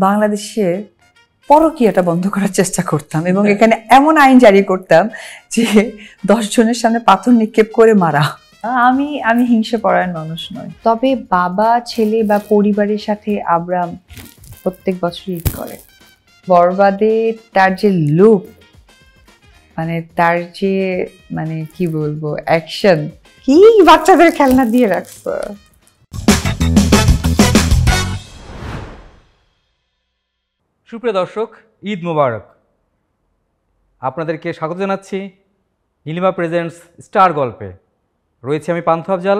বাংলাদেশে পরকীয়াটা বন্ধ করার চেষ্টা করতাম এবং এখানে এমন আইন জারি করতাম যে 10 জনের সামনে পাথর নিক্ষেপ করে মারা। আমি হিংসা পরায়ণ মানুষ নয়, তবে বাবা ছেলে বা পরিবারের সাথে আবরাম প্রত্যেক বছর ঈদ করে। বরবাদে তার যে লুক, মানে তার যে কি বলবো অ্যাকশন, কি বাচ্চাদের খেলনা দিয়ে রাখছে। সুপ্রিয় দর্শক, ঈদ মোবারক। আপনাদেরকে স্বাগত জানাচ্ছি নীলিমা প্রেজেন্টস স্টার গল্পে। রয়েছে আমি পান্থ আফজাল,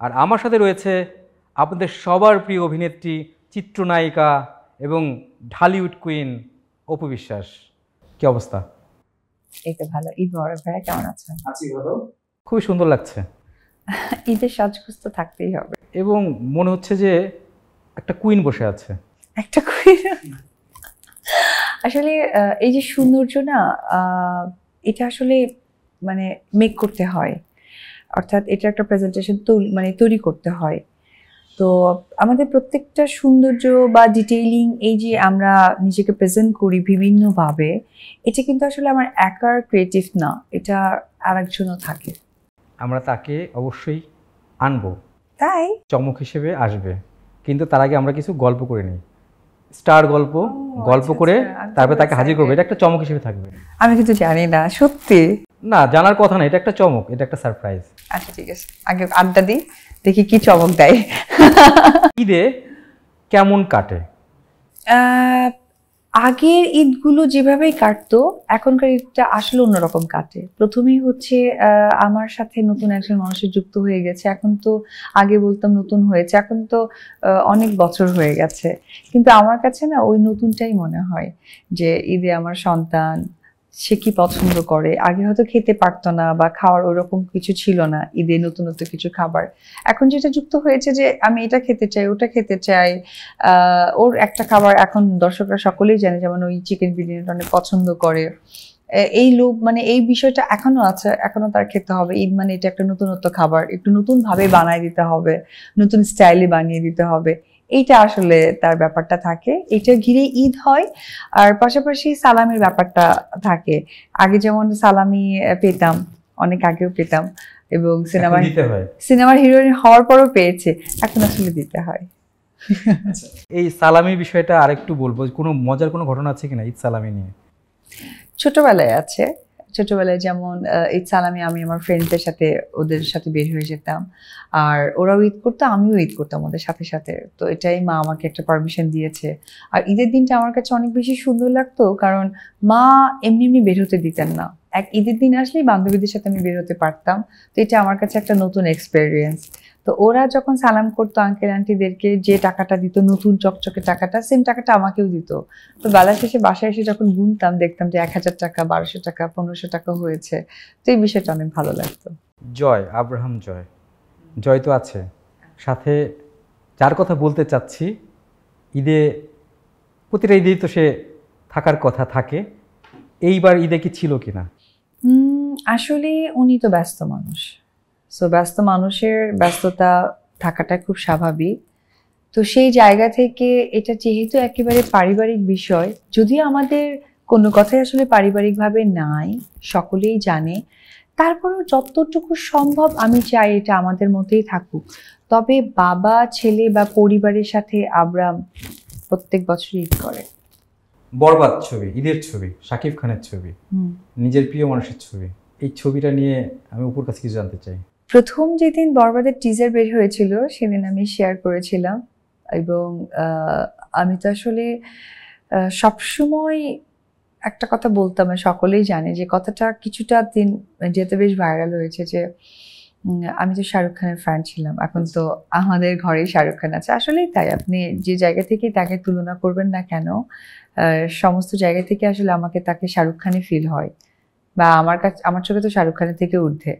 আর আমার সাথে রয়েছে আপনাদের সবার প্রিয় অভিনেত্রী, চিত্রনায়িকা এবং ঢালিউড কুইন অপু বিশ্বাস। কি অবস্থা? এই তো ভালো। ঈদ মোবারক ভাইয়া, কেমন আছেন? আছি ভালো। খুবই সুন্দর লাগছে। ঈদের সাজগোজ তো থাকতেই হবে, এবং মনে হচ্ছে যে একটা কুইন বসে আছে। একটা কুইন। আসলে এই যে সৌন্দর্য না, এটা আসলে মেক করতে হয়, অর্থাৎ এটা একটা প্রেজেন্টেশন তৈরি করতে হয়। তো আমাদের প্রত্যেকটা সৌন্দর্য বা ডিটেইলিং, এই যে আমরা নিজেকে প্রেজেন্ট করি বিভিন্নভাবে, এটা কিন্তু আসলে আমার একার ক্রিয়েটিভ না, এটা আরেকজনও থাকে। আমরা তাকে অবশ্যই আনবো, তাই চমক হিসেবে আসবে, কিন্তু তার আগে আমরা কিছু গল্প করে নিই। স্টার গল্প করে তারপরে তাকে হাজির করবো, এটা একটা চমক হিসেবে থাকবে। আমি কিন্তু জানি না, সত্যি না, জানার কথা না, এটা একটা চমক, এটা একটা সারপ্রাইজ। আচ্ছা ঠিক আছে, আগে আড্ডা দিই, দেখি কি চমক দেয়। ঈদে কেমন কাটে? আগের ঈদগুলো যেভাবেই কাটতো, এখনকার ঈদটা আসলে অন্যরকম কাটে। প্রথমেই হচ্ছে আমার সাথে নতুন একজন মানুষের যুক্ত হয়ে গেছে। এখন তো আগে বলতাম নতুন হয়েছে, এখন তো অনেক বছর হয়ে গেছে, কিন্তু আমার কাছে না ওই নতুনটাই মনে হয়। যে ঈদে আমার সন্তান, সে কি পছন্দ করে, আগে হয়তো খেতে পারতো না বা খাওয়ার ওরকম কিছু ছিল না, ঈদে নতুনত্ব কিছু খাবার। এখন যেটা যুক্ত হয়েছে যে আমি এটা খেতে চাই, ওটা খেতে চাই, ওর একটা খাবার এখন দর্শকরা সকলেই জানে, যেমন ওই চিকেন বিরিয়ানিটা অনেক পছন্দ করে। এই লোভ, এই বিষয়টা এখনো আছে, এখনো তার খেতে হবে। ঈদ এটা একটা নতুনত্ব খাবার, একটু নতুন ভাবে বানায় দিতে হবে, নতুন স্টাইলে বানিয়ে দিতে হবে, এইটা আসলে তার ব্যাপারটা থাকে। এটা ঘিরে ঈদ হয়। আর পাশাপাশি সালামির ব্যাপারটা থাকে। আগে যেমন সালামি পেতাম, অনেক আগেও পেতাম, এবং সিনেমার হিরোইন হওয়ার পরও পেয়েছে, এখন আসলে দিতে হয়। এই সালামি বিষয়টা আরেকটু বলবো, কোনো মজার কোনো ঘটনা আছে কিনা ঈদ সালামি নিয়ে? ছোটবেলায় আছে। ছোটবেলায় যেমন ঈদ সালামি আমি আমার ফ্রেন্ডদের সাথে, ওদের সাথে বের হয়ে যেতাম, আর ওরাও ঈদ করতো, আমিও ঈদ করতাম ওদের সাথে সাথে। তো এটাই মা আমাকে একটা পারমিশন দিয়েছে। আর ঈদের দিনটা আমার কাছে অনেক বেশি সুন্দর লাগতো, কারণ মা এমনি এমনি বের হতে দিতেন না। এক ঈদের দিন আসলেই বান্ধবীদের সাথে আমি বের হতে পারতাম। তো এটা আমার কাছে একটা নতুন এক্সপেরিয়েন্স। তো ওরা যখন সালাম করতো আঙ্কেল আন্টিদেরকে, যে টাকাটা দিত, নতুন চকচকে টাকাটা, সেম টাকাটা আমাকেও দিত। তো বেলা শেষে বাসায় এসে যখন গুনতাম, দেখতাম যে 1000 টাকা, 1200 টাকা, 1500 টাকা হয়েছে। তো এই বিষয়টা অনেক ভালো লাগতো। জয়, আব্রাহাম জয় তো আছে সাথে। যার কথা বলতে চাচ্ছি, ঈদে প্রতিটা ঈদেই তো সে থাকার কথা থাকে। এইবার ঈদে কি ছিল কিনা? আসলে উনি তো ব্যস্ত মানুষ, সো ব্যস্ত মানুষের ব্যস্ততা থাকাটা খুব স্বাভাবিক। তো সেই জায়গা থেকে এটা যেহেতু একেবারে পারিবারিক বিষয়, যদিও আমাদের কোনো কথাই আসলে পারিবারিকভাবে নাই, সকলেই জানে, তারপরেও যতটুকু সম্ভব আমি চাই এটা আমাদের মধ্যেই থাকুক। তবে বাবা ছেলে বা পরিবারের সাথে আবরাম প্রত্যেক বছর ঈদ করে। বরবাদ ছবি, ঈদের ছবি, শাকিব খানের ছবি, নিজের প্রিয় মানুষের ছবি, এই ছবিটা নিয়ে আমি উপর কাছে কিছু জানতে চাই। প্রথম যেদিন বরবাদের টিজার বের হয়েছিল, সেদিন আমি শেয়ার করেছিলাম, এবং আমি তো আসলে সবসময় একটা কথা বলতাম, সকলেই জানে যে কথাটা কিছুটা দিন যেতে বেশ ভাইরাল হয়েছে, যে আমি তো শাহরুখ খানের ফ্যান ছিলাম, এখন তো আমাদের ঘরেই শাহরুখ খান আছে। আসলেই তাই, আপনি যে জায়গা থেকেই তাকে তুলনা করবেন না কেন, সমস্ত জায়গা থেকে আসলে আমাকে তাকে শাহরুখ খানই ফিল হয়, বা আমার চোখে তো শাহরুখ খানের থেকে ঊর্ধ্বে।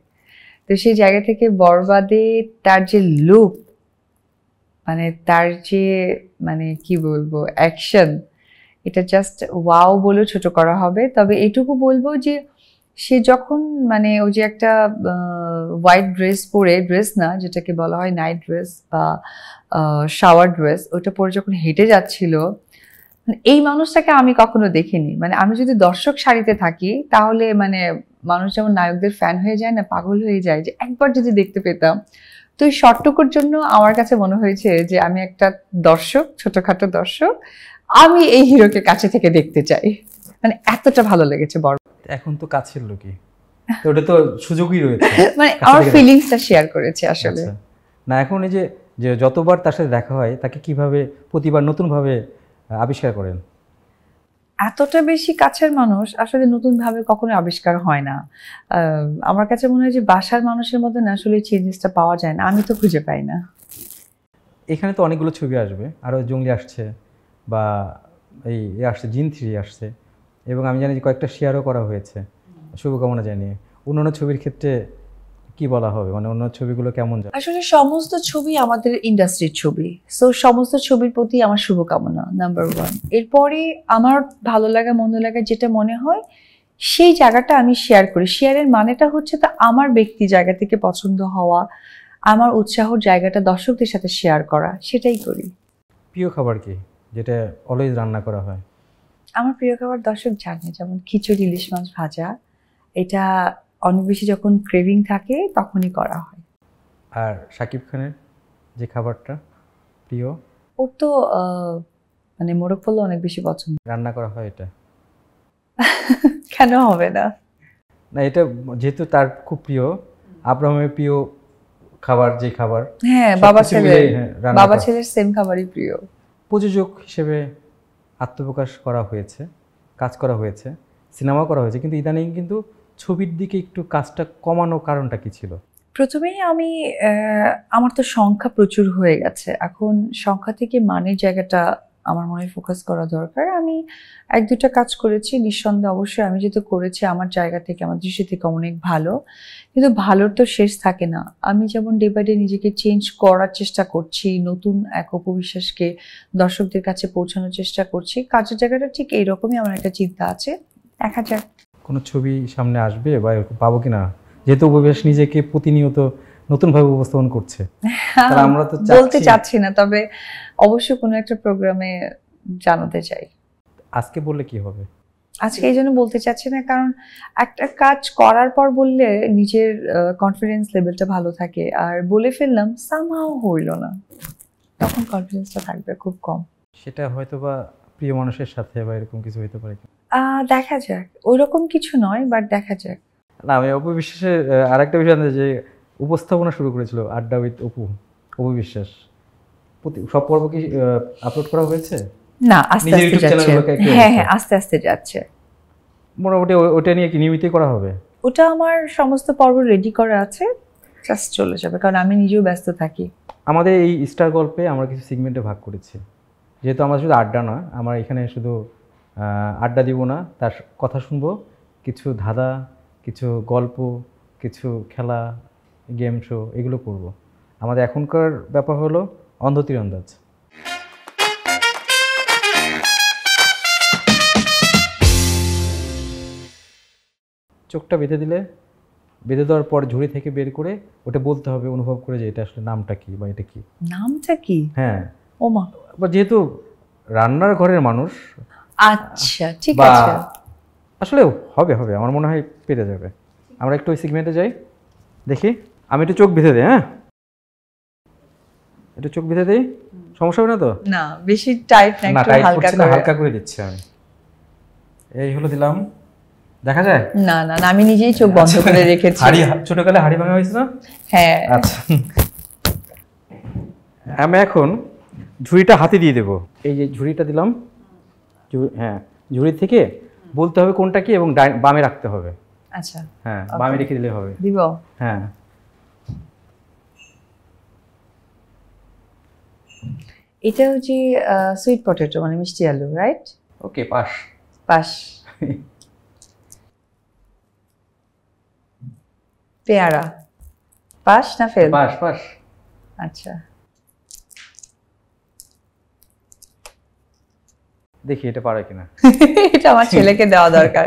তো সেই জায়গা থেকে বরবাদে তার যে লুক, তার যে কি বলবো অ্যাকশন, এটা জাস্ট ওয়াও বলেও ছোট করা হবে। তবে এটুকু বলবো যে সে যখন ওই যে একটা হোয়াইট ড্রেস পরে, ড্রেস না যেটাকে বলা হয় নাইট ড্রেস বা শাওয়ার ড্রেস, ওটা পরে যখন হেঁটে যাচ্ছিল, মানে এই মানুষটাকে আমি কখনো দেখিনি, মানে আমি যদি দর্শক সারিতে থাকি তাহলে মানে মানুষ যেমন নায়কদের ফ্যান হয়ে যায় না, পাগল হয়ে যায়, যে একবার যদি দেখতে পেতাম। তো এই শর্টটুকুর জন্য আমার কাছে মনে হয়েছে যে আমি একটা দর্শক, ছোটখাটো দর্শক, আমি এই হিরোকে কাছে থেকে দেখতে চাই, মানে এতটা ভালো লেগেছে বড়। এখন তো কাছের লোকই, তো ওটা তো সুযোগই রয়েছে। মানে কাছে আমার থেকে ফিলিংসটা শেয়ার করেছে আসলে। আচ্ছা। না এখন এই যে যে যতবার তার সাথে দেখা হয় তাকে কিভাবে প্রতিবার নতুনভাবে আবিষ্কার করেন? এতটা বেশি কাছের মানুষ আসলে নতুন ভাবে কখনো আবিষ্কার হয় না। আমার কাছে মনে হয় যে বাসার মানুষের মধ্যে না আসলে চেঞ্জেসটা পাওয়া যায় না, আমি তো খুঁজে পাই না। এখানে তো অনেকগুলো ছবি আসবে, আরও জঙ্গলি আসছে বা এই আসছে, জিন 3 আসছে, এবং আমি জানি যে কয়েকটা শেয়ারও করা হয়েছে শুভকামনা জানিয়ে। অন্যান্য ছবির ক্ষেত্রে কি বলা হবে, মানে অন্য ছবিগুলো কেমন যায়? আসলে সমস্ত ছবি আমাদের ইন্ডাস্ট্রির ছবি, সো সমস্ত ছবির প্রতি আমার শুভকামনা নাম্বার 1। এরপরে আমার ভালো লাগা মন্দ লাগা যেটা মনে হয় সেই জায়গাটা আমি শেয়ার করি। শেয়ারের মানেটা হচ্ছে তা আমার ব্যক্তি জায়গা থেকে পছন্দ হওয়া, আমার উৎসাহর জায়গাটা দর্শকদের সাথে শেয়ার করা, সেটাই করি। প্রিয় খাবার কি যেটা অলওয়েজ রান্না করা হয়? আমার প্রিয় খাবার দর্শক জানে, যেমন খিচুড়ি, ইলিশ মাছ ভাজা, এটা অনেক বেশি যখন ক্রেভিং থাকে তখনই করা হয়। আর শাকিব খানের যে খাবারটা প্রিয়? ওর তো মানে মোরগ পোলাও অনেক বেশি পছন্দ। রান্না করা হয় এটা? কেন হবে না? না এটা যেহেতু তার খুব প্রিয়, আব্রাহামের প্রিয় খাবার, যে খাবার হ্যাঁ, সবকিছু বাবা ছেলে, মিলেই, হ্যাঁ, রান্না বাবা করা। ছেলের সেম খাবারই প্রিয়। প্রযোজক হিসেবে আত্মপ্রকাশ করা হয়েছে, কাজ করা হয়েছে, সিনেমা করা হয়েছে, কিন্তু ইদানিং কিন্তু ছবির দিকে একটু কাজটা কমানোর কারণটা কি ছিল? প্রথমেই আমি আমার তো সংখ্যা প্রচুর হয়ে গেছে, এখন সংখ্যা থেকে মানের জায়গাটা আমার মনে ফোকাস করা দরকার। আমি 1-2টা কাজ করেছি, নিঃসন্দেহে অবশ্যই আমি যেহেতু করেছি আমার জায়গা থেকে, আমার দৃষ্টি থেকে অনেক ভালো, কিন্তু ভালোর তো শেষ থাকে না। আমি যেমন ডে বাই ডে নিজেকে চেঞ্জ করার চেষ্টা করছি, নতুন এক অপবিশ্বাসকে দর্শকদের কাছে পৌঁছানোর চেষ্টা করছি, কাজের জায়গাটা ঠিক এইরকমই আমার একটা চিন্তা আছে, দেখা যাক। কোনো ছবি সামনে আসবে বা এরকম পাবো কিনা, যেহেতু উপবেশ নিজেকে প্রতিনিয়ত নতুনভাবে উপস্থাপন করছে, তাহলে আমরা তো বলতে চাচ্ছি না, তবে অবশ্যই কোনো একটা প্রোগ্রামে জানাতে চাই। আজকে বললে কি হবে? আজকে এই জন্য বলতে চাচ্ছি না, কারণ একটা কাজ করার পর বললে নিজের কনফিডেন্স লেভেলটা ভালো থাকে, আর বলে ফেললাম সামহাও হইল না, তখন কনফিডেন্সটা থাকবে খুব কম। সেটা হয়তো বা প্রিয় মানুষের সাথে বা এরকম কিছু হতে পারে। দেখা যাক, ওইরকম কিছু নয়, বাট দেখা যাক। না আমি অপু বিশ্বাসের আরেকটা বিষয় জানতে, যে উপস্থাপনা শুরু করেছিল আড্ডা উইথ অপু, অপু বিশ্বাস, সব পর্ব কি আপলোড করা হয়েছে? না, আস্তে নিজের আস্তে ইউটিউব যাচ্ছে। চ্যানেলগুলোকে একটু হ্যাঁ হ্যাঁ, আস্তে আস্তে যাচ্ছে। মোটামুটি ওটা নিয়ে কি নিয়মিতই করা হবে? ওটা আমার সমস্ত পর্ব রেডি করা আছে, জাস্ট চলে যাবে, কারণ আমি নিজেও ব্যস্ত থাকি। আমাদের এই স্টার গল্পে আমরা কিছু সেগমেন্টে ভাগ করেছি, যেহেতু আমরা শুধু আড্ডা না, আমরা এখানে শুধু আড্ডা দিব না, তার কথা শুনবো, কিছু ধাঁধা, কিছু গল্প, কিছু খেলা, গেম শো, এগুলো করব। আমাদের এখনকার ব্যাপার হলো অন্ধ তীরন্দাজ। চোখটা বেঁধে দিলে, বেঁধে দেওয়ার পর ঝুড়ি থেকে বের করে ওটা বলতে হবে, অনুভব করে, যে এটা আসলে নামটা কি বা এটা কি। নামটা কি? হ্যাঁ, ওমা, বা যেহেতু রান্নার ঘরের মানুষ, আচ্ছা ঠিক বা আছে। আসলে হবে হবে আমার মনে হয় পেরে যাবে। আমরা একটু ওই সেগমেন্টে যাই, দেখি। আমি একটু চোখ বেঁধে দিই, হ্যাঁ একটু চোখ বেঁধে দিই, সমস্যা হবে না তো? না, বেশি টাইট না, না একটু টাইট হালকা করছি না, করে। হালকা করে দিচ্ছি আমি। এই হলো দিলাম, দেখা যায়? না না না, আমি নিজেই চোখ বন্ধ করে রেখেছি। হাড়ি, ছোটকালে হাড়ি ভাঙা হয়েছে না? হ্যাঁ। আচ্ছা, আমি এখন ঝুড়িটা হাতে দিয়ে দেবো। এই যে ঝুড়িটা দিলাম, হ্যাঁ, ঝুড়ি থেকে বলতে হবে কোনটা কি, এবং বামে রাখতে হবে। আচ্ছা, হ্যাঁ, বামে রেখে দিলে হবে। দিব? হ্যাঁ, এটা হচ্ছে সুইট পটেটো, মানে মিষ্টি আলু, রাইট? ওকে, পাস। পাস। পেয়ারা, পাস না ফেল? Pass pass. আচ্ছা, দেখি এটা পারে কিনা। এটা আমার ছেলেকে দেওয়া দরকার।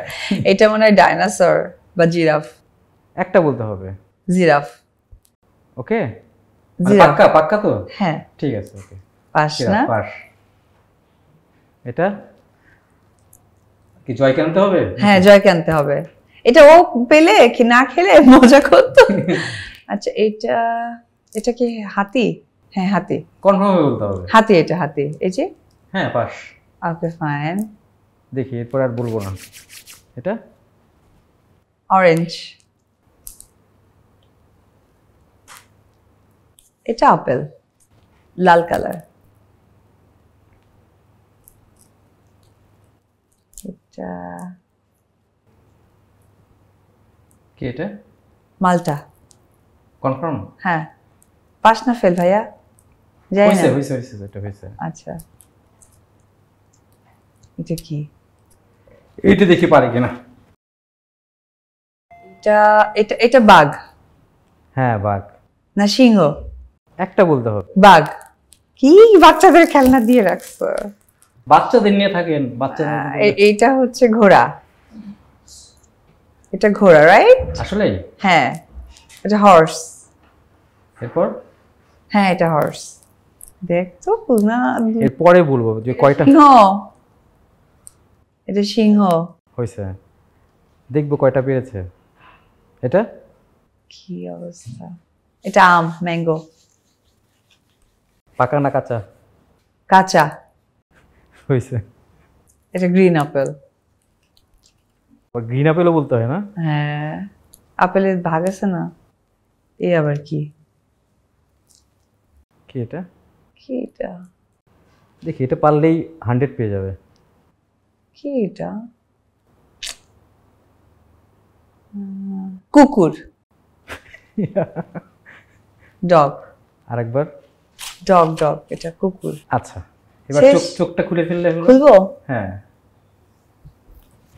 এটা মনে হয় ডাইনোসর বা জিরাফ। একটা বলতে হবে। জিরাফ। ওকে, জিরাফ। পাক্কা পাক্কা তো? হ্যাঁ, ঠিক আছে, ওকে। পাস না? পাস। এটা কি জয়কে আনতে হবে? হ্যাঁ, জয়কে আনতে হবে। এটা ও পেলে কি না খেলে মজা করতো। আচ্ছা, এটা এটা কি হাতি? হ্যাঁ, হাতি। কনফার্ম বলতে হবে। হাতি, এটা হাতি। এই যে হ্যাঁ, পাস। ওকে, ফাইন। দেখি এরপর আর বলবো না। এটা অরেঞ্জ। এটা আপেল, লাল কালার। এটা কি? এটা মালটা। কনফার্ম? হ্যাঁ, পাস না ফেল ভাইয়া? যাই না। হইছে এটা হইছে। আচ্ছা, এটা কি? এইটা দেখি পারি কিনা। এটা এটা এটা বাঘ হ্যাঁ, বাঘ না সিংহ? একটা বলতে হবে। বাঘ। কি বাচ্চাদের খেলনা দিয়ে রাখছো? বাচ্চাদের নিয়ে থাকেন, বাচ্চাদের এইটা হচ্ছে ঘোড়া। এটা ঘোড়া, রাইট? আসলে হ্যাঁ, এটা হর্স। এরপর হ্যাঁ, এটা হর্স। দেখতো না? এরপরে বলবো যে কয়টা সিংহ। এটা সিংহ। হয়েছে, দেখবো কয়টা পেরেছে। এটা কি অবস্থা? এটা আম, ম্যাঙ্গো। পাকা না কাঁচা? কাঁচা। হয়েছে। এটা গ্রিন আপেল। গ্রিন আপেলও বলতে হয় না? হ্যাঁ, আপেলের ভাগ আছে না? এই আবার কি? কি এটা? কি এটা? দেখি, এটা পারলেই 100 পেয়ে যাবে। কি এটা? কুকুর। ডগ। আরেকবার। ডগ ডগ, এটা কুকুর। আচ্ছা, এবার চোখটা খুলে ফেললে হলো। খুলবো? হ্যাঁ,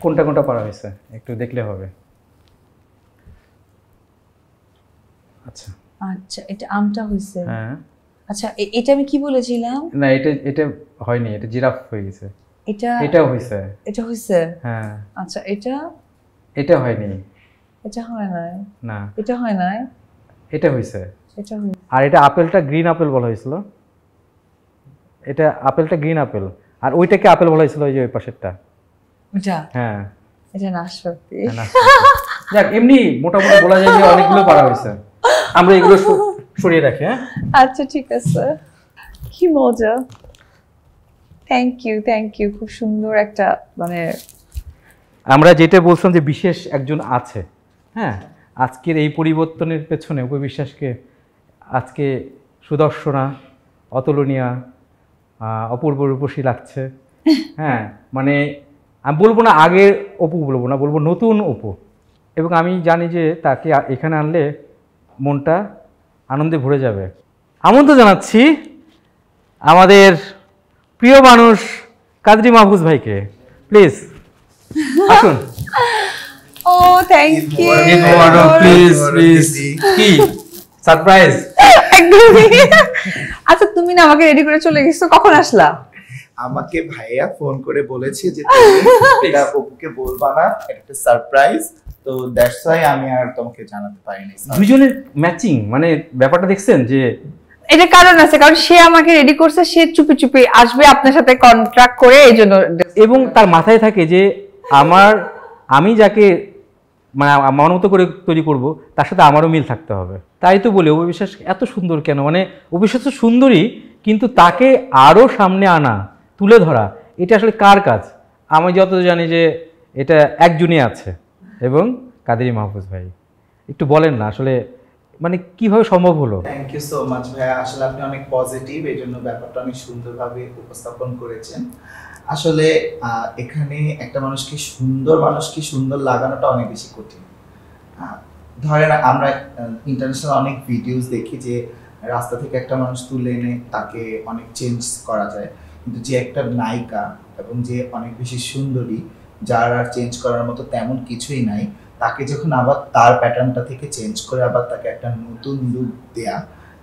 কোনটা কোনটা পারা হয়েছে একটু দেখলে হবে। আচ্ছা আচ্ছা, এটা আমটা হইছে। হ্যাঁ। আচ্ছা, এটা আমি কি বলেছিলাম? না, এটা হয়নি, এটা জিরাফ হয়ে গেছে। এটাও হয়েছে। এটা হইছে। হ্যাঁ। আচ্ছা, এটা হয়নি। এটা হয় নাই। না, এটা হয় নাই। এটা হয়েছে। এটা হইছে। আর এটা আপেলটা গ্রিন আপেল বলা হয়েছিল। এটা আপেলটা গ্রিন আপেল, আর ওইটাকে আপেল বলা হয়েছিল, ওই যে ওই পাশেরটা। ওটা? হ্যাঁ, এটা নাশপাতি। যাক, এমনি মোটামুটি বলা যায় যে অনেকগুলো পারা হয়েছে। আমরা এগুলো সরিয়ে রাখি। হ্যাঁ, আচ্ছা, ঠিক আছে। কি মজা। থ্যাংক ইউ, খুব সুন্দর একটা, মানে আমরা যেটা বলছিলাম যে বিশেষ একজন আছে। হ্যাঁ, আজকের এই পরিবর্তনের পেছনে উপবিশ্বাসকে আজকে সুদর্শনা, অতুলনীয়া, অপূর্ব রূপসী লাগছে। হ্যাঁ, মানে আমি বলবো না আগের অপু, বলবো নতুন অপু। এবং আমি জানি যে তাকে এখানে আনলে মনটা আনন্দে ভরে যাবে। আমন্ত্রণ জানাচ্ছি আমাদের প্রিয় মানুষ কাদরি মাহফুজ ভাইকে। প্লিজ আসুন। ও থ্যাংক ইউ। প্লিজ কি সারপ্রাইজ। আচ্ছা, তুমি না আমাকে রেডি করে চলে গেছো, কখন আসলা? আমাকে ভাইয়া ফোন করে বলেছে যে তুমি এটা অপুকে বলবা না, এটা সারপ্রাইজ, তো দ্যাটস ওয়াই আমি আর তোমাকে জানাতে পারিনি। দুজনের ম্যাচিং, মানে ব্যাপারটা দেখছেন যে এটা কারণ আছে, কারণ সে আমাকে রেডি করছে, সে চুপি চুপি আসবে আপনার সাথে কন্ট্রাক্ট করে, এই জন্য। এবং তার মাথায় থাকে যে আমি যাকে মানে আমার মতো করে তৈরি করব, তার সাথে আমারও মিল থাকতে হবে। তাই তো বলে অবিশ্বাস এত সুন্দর কেন, মানে অবিশ্বাস তো সুন্দরী, কিন্তু তাকে আরও সামনে আনা, তুলে ধরা, এটা আসলে কার কাজ? আমি যত জানি যে এটা একজনই আছে, এবং কাদেরি মাহফুজ ভাই। একটু বলেন না আসলে মানে কিভাবে সম্ভব হলো? থ্যাংক ইউ সো মাচ ভাইয়া, আসলে আপনি অনেক পজিটিভ, এই জন্য ব্যাপারটা অনেক সুন্দরভাবে উপস্থাপন করেছেন। আসলে এখানে একটা মানুষকে সুন্দর লাগানোটা অনেক বেশি কঠিন। ধরেন আমরা ইন্টারন্যাশনাল অনেক ভিডিওস দেখি যে রাস্তা থেকে একটা মানুষ তুলে এনে তাকে অনেক চেঞ্জ করা যায়, কিন্তু যে একটা নায়িকা এবং যে অনেক বেশি সুন্দরী, যার আর চেঞ্জ করার মতো তেমন কিছুই নাই, তাকে যখন আবার তার প্যাটার্নটা থেকে চেঞ্জ করে আবার তাকে একটা নতুন লুক দেয়া,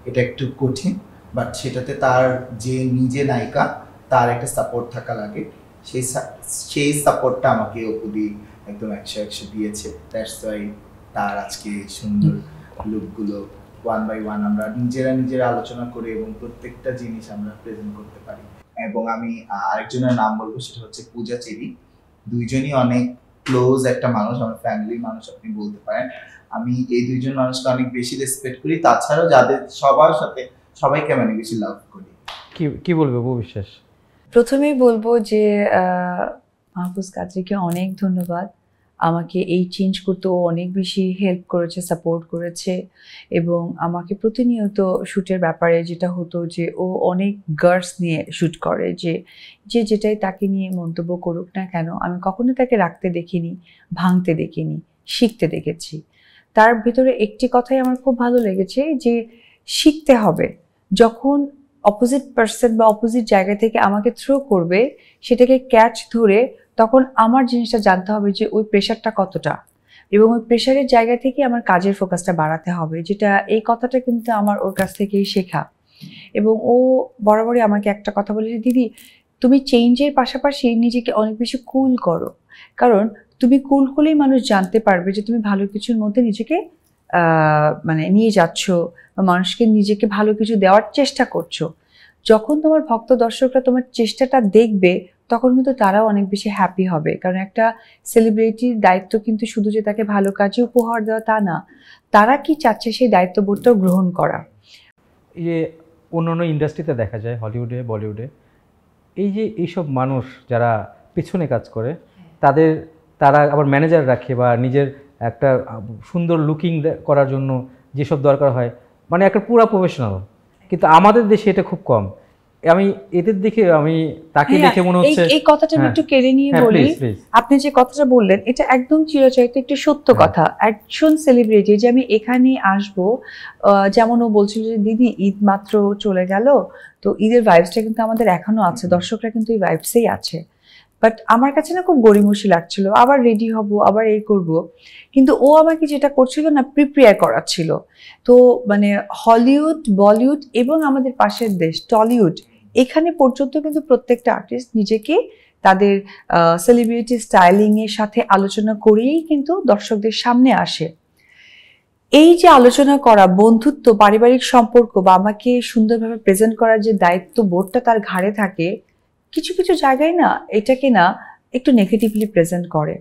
এটা একটু কঠিন। বাট সেটাতে তার যে নিজে নায়িকা, তার একটা সাপোর্ট থাকা লাগে। সেই সাপোর্টটা আমাকে অপুদি একদম 100 দিয়েছে। দ্যাটস ওয়াই তার আজকে সুন্দর লুকগুলো ওয়ান বাই ওয়ান আমরা নিজেরা আলোচনা করে এবং প্রত্যেকটা জিনিস আমরা প্রেজেন্ট করতে পারি। এবং আমি আরেকজনের নাম বলবো, সেটা হচ্ছে পূজা চেরি। দুইজনই অনেক ক্লোজ একটা মানুষ, আমার ফ্যামিলির মানুষ আপনি বলতে পারেন। আমি এই দুইজন মানুষকে অনেক বেশি রেসপেক্ট করি, তাছাড়াও যাদের সবার সাথে সবাইকে আমি অনেক বেশি লাভ করি। কি বলবে অপু বিশ্বাস? প্রথমেই বলবো যে মাহফুজ কাদরিকে অনেক ধন্যবাদ। আমাকে এই চেঞ্জ করতে ও অনেক বেশি হেল্প করেছে, সাপোর্ট করেছে, এবং আমাকে প্রতিনিয়ত শ্যুটের ব্যাপারে যেটা হতো যে ও অনেক গার্ডস নিয়ে শ্যুট করে, যে যেটাই তাকে নিয়ে মন্তব্য করুক না কেন আমি কখনো তাকে রাখতে দেখিনি, ভাঙতে দেখিনি, শিখতে দেখেছি। তার ভিতরে একটি কথাই আমার খুব ভালো লেগেছে, যে শিখতে হবে। যখন অপোজিট পার্সন বা অপোজিট জায়গা থেকে আমাকে থ্রো করবে, সেটাকে ক্যাচ ধরে তখন আমার জিনিসটা জানতে হবে যে ওই প্রেশারটা কতটা, এবং ওই প্রেশারের জায়গা থেকে আমার কাজের ফোকাসটা বাড়াতে হবে। যেটা এই কথাটা কিন্তু আমার ওর কাছ থেকেই শেখা। এবং ও বরাবরই আমাকে একটা কথা বলে যে দিদি তুমি চেঞ্জের পাশাপাশি নিজেকে অনেক বেশি কুল করো, কারণ তুমি কুল হলেই মানুষ জানতে পারবে যে তুমি ভালো কিছুর মধ্যে নিজেকে মানে নিয়ে যাচ্ছ, বা মানুষকে নিজেকে ভালো কিছু দেওয়ার চেষ্টা করছো। যখন তোমার ভক্ত দর্শকরা তোমার চেষ্টাটা দেখবে, তখন কিন্তু তারাও অনেক বেশি হ্যাপি হবে। কারণ একটা সেলিব্রিটির দায়িত্ব কিন্তু শুধু যে তাকে ভালো কাজে উপহার দেওয়া তা না, তারা কি চাচ্ছে সেই দায়িত্ববোধটাও গ্রহণ করা। এই যে অন্যান্য ইন্ডাস্ট্রিতে দেখা যায়, হলিউডে, বলিউডে, এই যে এইসব মানুষ যারা পেছনে কাজ করে, তারা আবার ম্যানেজার রাখে বা নিজের একটা সুন্দর লুকিং করার জন্য যেসব দরকার হয়, মানে একটা পুরা প্রফেশনাল। কিন্তু আমাদের দেশে এটা খুব কম। আমি এদের দিকে তাকে দেখে মনে হচ্ছে। এই কথাটা আমি একটু কেড়ে নিয়ে বলি। আপনি যে কথাটা বললেন এটা একদম চিরচরিত একটি সত্য কথা। একজন সেলিব্রিটি যে আমি এখানে আসব, যেমন ও বলছিল যে দিদি ঈদ মাত্র চলে গেল, তো ঈদের ভাইবসটা কিন্তু আমাদের এখনো আছে, দর্শকরা কিন্তু এই ভাইবসেই আছে। বাট আমার কাছে না খুব গড়িমসি লাগছিল, আবার রেডি হব, আবার এই করব। কিন্তু ও আমাকে যেটা করছিল না, প্রিপেয়ার করাচ্ছিল। তো মানে হলিউড, বলিউড এবং আমাদের পাশের দেশ টলিউড, এখানে পর্যন্ত কিন্তু প্রত্যেকটা আর্টিস্ট নিজেকে তাদের সেলিব্রিটি স্টাইলিং এর সাথে আলোচনা করেই কিন্তু দর্শকদের সামনে আসে। এই যে আলোচনা করা, বন্ধুত্ব, পারিবারিক সম্পর্ক বা আমাকে সুন্দরভাবে প্রেজেন্ট করার যে দায়িত্ব বোধটা তার ঘাড়ে থাকে, কিছু কিছু জায়গায় না এটাকে না একটু নেগেটিভলি প্রেজেন্ট করে।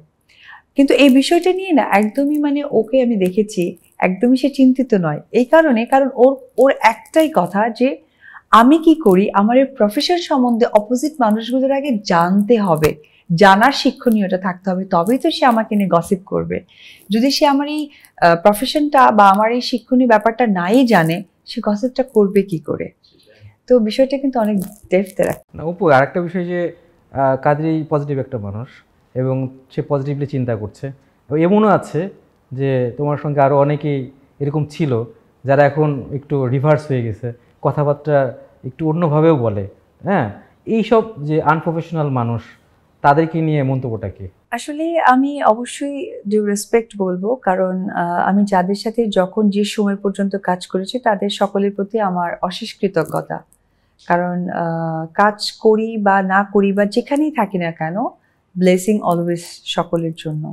কিন্তু এই বিষয়টা নিয়ে না একদমই মানে ওকে আমি দেখেছি একদমই সে চিন্তিত নয়। এই কারণ ওর একটাই কথা যে আমি কি করি, আমার এই প্রফেশন সম্বন্ধে অপোজিট মানুষগুলোর আগে জানতে হবে, জানার শিক্ষণীয়তা থাকতে হবে, তবেই তো সে আমাকে নিয়ে গসিপ করবে। যদি সে আমার এই প্রফেশনটা বা আমার এই শিক্ষণীয় ব্যাপারটা নাই জানে, সে গসিপটা করবে কি করে? তো বিষয়টা কিন্তু অনেক ডেপথে রাখে। না অপু, আরেকটা বিষয় যে কাদরি পজিটিভ একটা মানুষ এবং সে পজিটিভলি চিন্তা করছে। এমনও আছে যে তোমার সঙ্গে আরও অনেকেই এরকম ছিল যারা এখন একটু রিভার্স হয়ে গেছে, কথাবার্তা একটু অন্যভাবেও বলে। হ্যাঁ, এইসব যে আনপ্রফেশনাল মানুষ, তাদেরকে নিয়ে মন্তব্যটা কি? আসলে আমি অবশ্যই ডিউ রেসপেক্ট বলবো, কারণ আমি যাদের সাথে যখন যে সময় পর্যন্ত কাজ করেছি তাদের সকলের প্রতি আমার অশেষ কৃতজ্ঞতা। কারণ কাজ করি বা না করি বা যেখানেই থাকি না কেন, ব্লেসিং অলওয়েজ সকলের জন্য।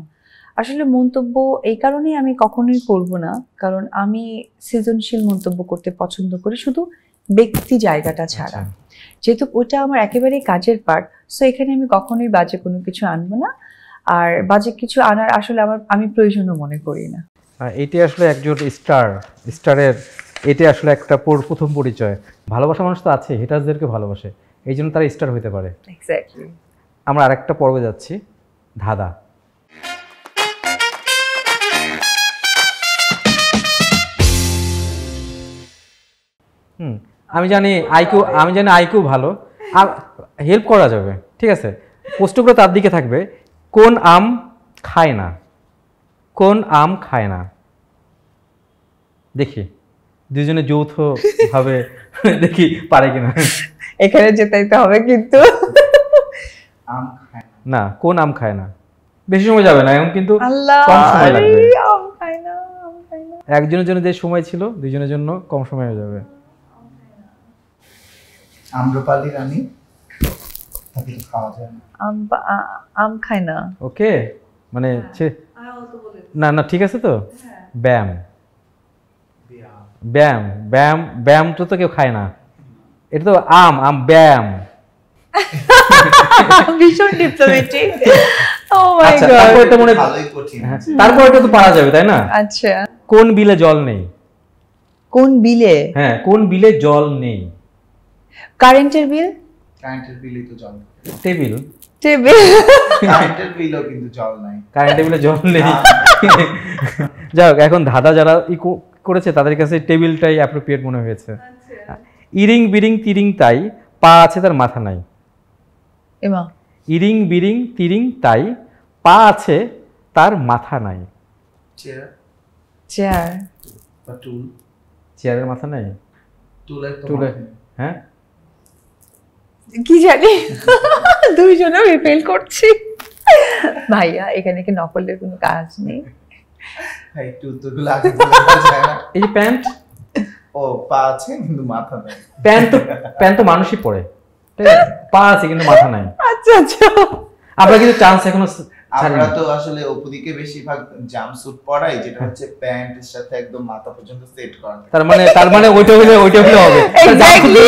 আসলে মন্তব্য এই কারণেই আমি কখনোই করব না, কারণ আমি সৃজনশীল মন্তব্য করতে পছন্দ করি, শুধু ব্যক্তি জায়গাটা ছাড়া। যেহেতু ওটা আমার একেবারেই কাজের পার্ট, সো এখানে আমি কখনোই বাজে কোনো কিছু আনবো না, আর বাজে কিছু আনার আসলে আমি প্রয়োজনও মনে করি না। এটি আসলে একজন স্টারের এটা আসলে একটা প্রথম পরিচয়। ভালোবাসা মানুষ তো আছে, হেটারদেরকে ভালোবাসে, এই জন্য তারা স্টার হতে পারে। এক্স্যাক্টলি। আমরা আরেকটা পর্বে যাচ্ছি, ধাঁধা। আমি জানি আইকিউ ভালো, আর হেল্প করা যাবে, ঠিক আছে? প্রশ্নগুলো তার দিকে থাকবে। কোন আম খায় না? কোন আম খায় না? দেখি দুজনে যৌথ ভাবে দেখি পারে কিনা। এখানে যেতে হবে কিন্তু। আম খায় না, কোন আম খায় না? বেশি সময় যাবে না এখন, কিন্তু আল্লাহ, কম সময় লাগবে। আম খায় না, আম খায় না। একজনের জন্য যে সময় ছিল, দুজনের জন্য কম সময় হয়ে যাবে। আম্রপালি রানী, তাকে খাওয়া যায় না। আম খায় না। ওকে, মানে না না, ঠিক আছে তো। ব্যায়াম। ব্যায়াম ব্যায়াম ব্যায়াম তো কেউ খায় না, এটা তো আম ব্যায়াম। ভীষণ ডিপ্লোম্যাটিক। ও মাই আচ্ছা, গড। তারপর এটা মনে ভালোই কঠিন। হ্যাঁ, তারপর এটা তো পারা যাবে তাই না? আচ্ছা, কোন বিলে জল নেই? কোন বিলে? হ্যাঁ, কোন বিলে জল নেই? কারেন্টের বিল। কারেন্টের বিলই তো জল। টেবিল। টেবিল। কারেন্টের বিলও কিন্তু জল নাই। কারেন্টের বিলে জল নেই। যাই হোক, এখন ধাঁধা যারা করেছে তাদের কাছে টেবিলটাই অ্যাপ্রোপ্রিয়েট মনে হয়েছে। ইরিং বিরিং তিরিং তাই, পা আছে তার মাথা নাই। এমা, ইরিং বিরিং তিরিং তাই, পা আছে তার মাথা নাই। Chair chair. বা টুল। চেয়ারের মাথা নাই? টুলের তো টুলে, মাথা নেই। হ্যাঁ কি জানি, দুইজনে ফেল করছি। ভাইয়া, এখানে কি নকলের কোনো কাজ নেই? ভাই একটু উত্তরগুলো আগে বলা যায় না? এই যে প্যান্ট, ও পা আছে কিন্তু মাথা নেই। প্যান্ট তো মানুষই পরে, ঠিক আছে? পা আছে কিন্তু মাথা নাই। আচ্ছা আচ্ছা। আমরা কিন্তু চান্স এখনো আমরা তো আসলে অপুদিকে বেশিরভাগ জাম্পস্যুট পরাই, যেটা হচ্ছে প্যান্টের সাথে একদম মাথা পর্যন্ত সেট করা থাকে। তার মানে ওইটা হলে হবে। Exactly.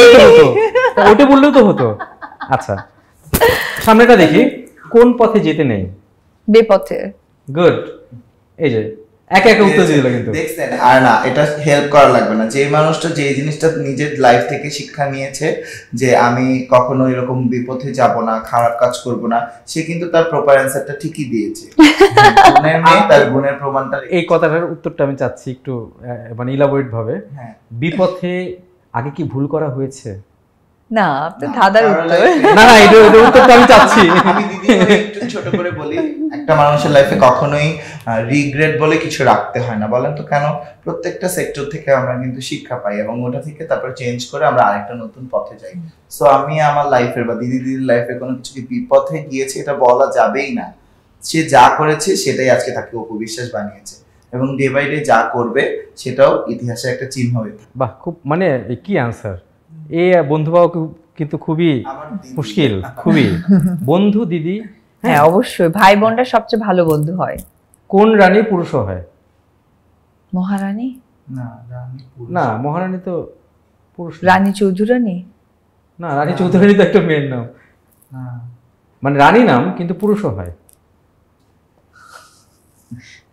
ওইটা বললেও তো হতো। আচ্ছা, সামনেটা দেখি। কোন পথে যেতে নেই? বেপথে। গুড। এই যে একে একে উত্তর দিয়ে দিল কিন্তু। দেখছেন? আর না, এটা হেল্প করা লাগবে না। যে মানুষটা যে জিনিসটা নিজের লাইফ থেকে শিক্ষা নিয়েছে যে আমি কখনো এরকম বিপথে যাব না, খারাপ কাজ করব না, সে কিন্তু তার প্রপার অ্যানসারটা ঠিকই দিয়েছে। গুণের মেয়ে তার গুণের প্রমাণটা। এই কথাটার উত্তরটা আমি চাচ্ছি একটু মানে ইলাবোরেট ভাবে। হ্যাঁ, বিপথে আগে কি ভুল করা হয়েছে? না, আপনি ধাঁধার উত্তর। না না, এটা উত্তরটা আমি চাচ্ছি। আমি দিদি একটু ছোট করে বলি, একটা মানুষের লাইফে কখনোই রিগ্রেট বলে কিছু রাখতে হয় না। বলেন তো কেন? প্রত্যেকটা সেক্টর থেকে আমরা কিন্তু শিক্ষা পাই এবং ওটা থেকে তারপর চেঞ্জ করে আমরা আরেকটা নতুন পথে যাই। সো আমি আমার লাইফের বা দিদির লাইফে কোনো কিছু কি বিপথে গিয়েছে এটা বলা যাবেই না। সে যা করেছে সেটাই আজকে তাকে অপবিশ্বাস বানিয়েছে এবং ডে বাই ডে যা করবে সেটাও ইতিহাসে একটা চিহ্ন হয়ে থাকবে। বাহ, খুব মানে কি আনসার! এই বন্ধু পাওয়া কিন্তু খুবই আমার দিদি। মুশকিল, খুবই। বন্ধু দিদি। হ্যাঁ, অবশ্যই ভাই বোনরা সবচেয়ে ভালো বন্ধু হয়। কোন রানী পুরুষ হয়? মহারানী। না, রানী পুরুষ। না, মহারানী তো পুরুষ না। রানী চৌধুরানী। না, রানী চৌধুরানী তো একটা মেয়ের নাম। না। মানে রানী নাম কিন্তু পুরুষও হয়।